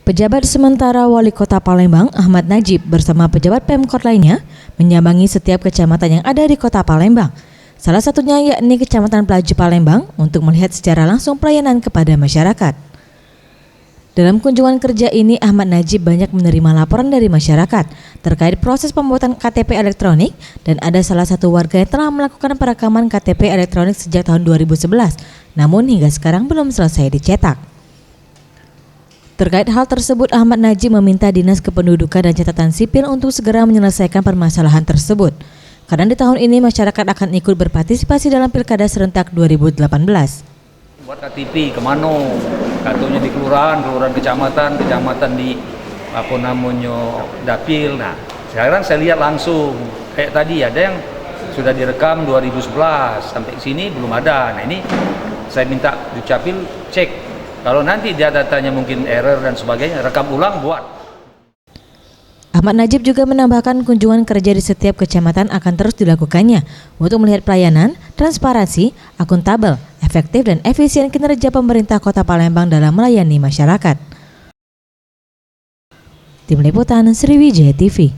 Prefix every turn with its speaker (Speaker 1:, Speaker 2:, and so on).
Speaker 1: Pejabat sementara Wali Kota Palembang, Ahmad Najib, bersama pejabat Pemkot lainnya menyambangi setiap kecamatan yang ada di Kota Palembang. Salah satunya yakni Kecamatan Pelaju Palembang untuk melihat secara langsung pelayanan kepada masyarakat. Dalam kunjungan kerja ini, Ahmad Najib banyak menerima laporan dari masyarakat terkait proses pembuatan KTP elektronik dan ada salah satu warga yang telah melakukan perekaman KTP elektronik sejak tahun 2011, namun hingga sekarang belum selesai dicetak. Terkait hal tersebut, Ahmad Najib meminta Dinas Kependudukan dan Catatan Sipil untuk segera menyelesaikan permasalahan tersebut. Karena di tahun ini masyarakat akan ikut berpartisipasi dalam Pilkada Serentak 2018.
Speaker 2: Buat KTP kemana? Katanya di kelurahan kecamatan di dapil. Nah, sekarang saya lihat langsung kayak tadi ada yang sudah direkam 2011 sampai sini belum ada. Nah, ini saya minta Dukcapil cek. Kalau nanti dia datanya mungkin error dan sebagainya, rekam ulang buat.
Speaker 1: Ahmad Najib juga menambahkan kunjungan kerja di setiap kecamatan akan terus dilakukannya untuk melihat pelayanan, transparansi, akuntabel, efektif dan efisien kinerja pemerintah Kota Palembang dalam melayani masyarakat. Tim Liputan Sriwijaya TV.